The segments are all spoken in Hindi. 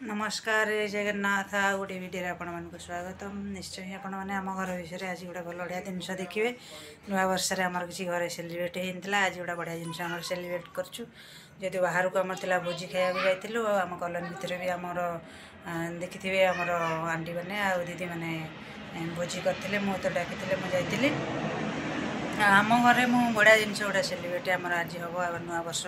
नमस्कार जगन्नाथ गोटे वीडियो आपण मान स्वागत निश्चय आपण मैंने आम घर विषय आज गोटे भल बढ़िया जिनस देखिए नुआ वर्ष आमर किसी घर सेलिब्रेट होता आज गोटे बढ़िया जिनस आम सेलिब्रेट करूँ जदि बाहर को आम था भोजी खाया जाइलु आम कॉलोनी भितर भी आमर देखिथे आमर आंटी मैंने आ दीदी मैंने भोजी करते मुझे डाकी मुझे आम घर मुझे बढ़िया जिनस गोटे सेलिब्रेट आमर आज हम नुआ वर्ष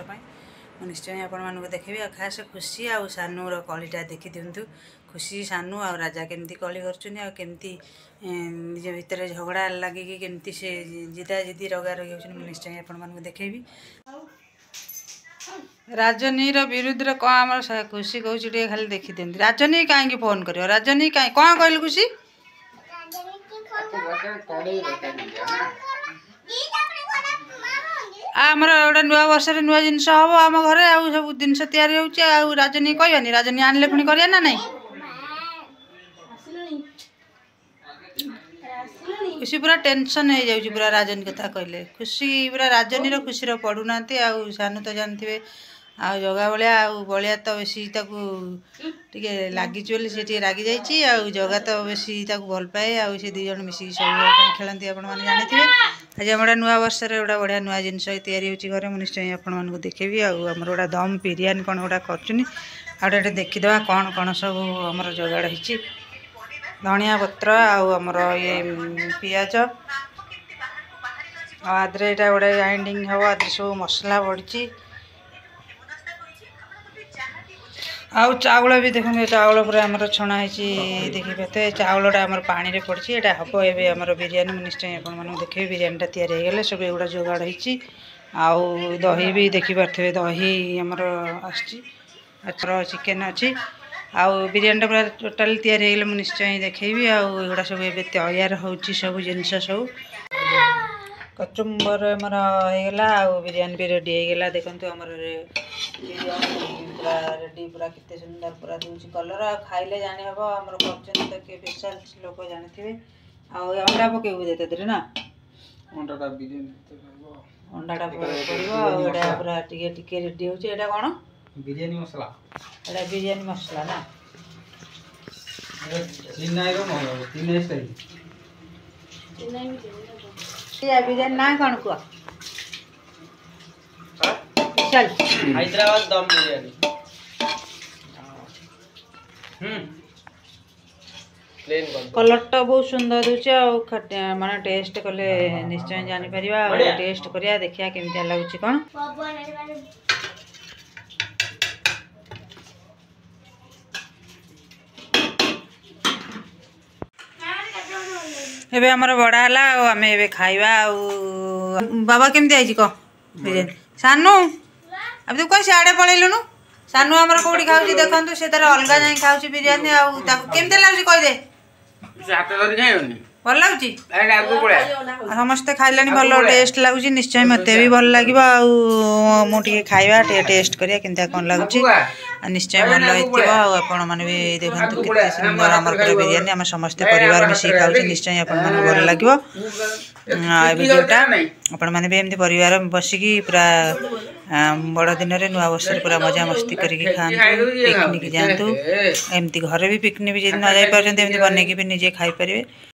निश्चय आपण मानक देखी खास खुशी आ सानूर कलीटा देखी दिंतु खुशी सानू आ राजा केमती कली करमती निज भितर झगड़ा लगे केमती से जिदा जिदी रगा रगी हो निश्चय आपण मानक देखेबी राजनी विरुद्ध कौन आम खुशी कहूँ खाली देखी दिखती राजनी कहीं फोन कर राजनी कहीं कौन कहल खुशी आमर गोटे नुआ वर्ष नुआ जिनस हम आम घर आउ सब जिनस तैयारी हो राजनी कहनी राजनी आनले पुणी करिया ना नहीं खुशी पूरा टेंशन हो जाऊँ पूरा राजनी कथा कहले खुशी पूरा राजनी खुशी पड़ूना आउ सानू तो जानते आ जगा बलिया तो बेसी टे लगी सी रागी जाइए जगा तो बेसी भल पाए आ दी जन मिसिक सब खेलती आप जानते आज आम नुआ वर्ष गोटा बढ़िया नुआ जिनस या घर मुझे निश्चय आपण देखेबी आमर गोटा दम बिरियानी कौन गोटा कर देखीदे कौन कौन सब आम जोगाड़ हो धनिया पत्र आमर ये पियाज आदरे यहाँ गोटे ग्राइंडिंग हम आदि सब मसला पड़ी आउ चाउल भी देखो चाउल पूरा आमर छणा देखी पाते चाउलटा आमर पानी रे पड़ी एटा हम एवं आमर बिरियानी निश्चय आपण देखे बिरियानीटा तैयारी सब एगुड़ा जोगाड़ हो आउ दही भी देखी पारे दही आमर आर चिकेन अच्छी आउ बिरियानीटा पूरा टोटाल तैयारी हो निश्चय देखेबी आउगुड़ा सब ए तैयार हो सब जिनस सब कचुम्बर आमर होगला आ बिरियानी भी रेडी होगला देखते आमर बिरियानी पूरा रेडी पूरा कितने सुंदर पूरा दूसरी कलर आ खाइले जानी हम आमर कर स्पेशल लोक जानते अंडा पकेबू देते ना अंडाटा पड़ा पूरा टिके रेडी होटा कौन बिरियानी मसला एटा बिरियानी मसला ना बिरियानी ना कौन कह हैदराबाद दम बिरियानी कलर तो बहुत सुंदर दूचे माने टेस्ट कले निश्चय जानी परिबा टेस्ट करिया देखिया केमिता लागुची कोन एबे हमर बड़ा हला आम एबे खाइबा बाबा केमती आइची कह बिरियानी सानू अब तू कौन सियाड़े पलैलुनु सानू आमर कौटी खाऊँ देखु से तार अलग जा खाऊँ बिरियानी आमती लगुच कहीदे भल लगुच समस्ते खाइले भल टेस्ट लगुच निश्चय मत भी भल लगे मुझे खाइबा टेस्ट करिया केनता कौन लगुच निश्चय भल होपण मैंने भी देखते कितने सुंदर आमर बिरियानी आम समस्ते परिवार मिसिक खाऊँ निश्चय आपण मैंने भल लगे भिडियोटा आपण मैंने भी एमती परिवार बसिकी पूरा बड़ दिन में नुआ वर्ष पूरा मजा मस्ती करके खातु पिकनिक जातु एमती घरे भी पिकनिक भी न जापारे बनईकि भी निजे खाई पारे।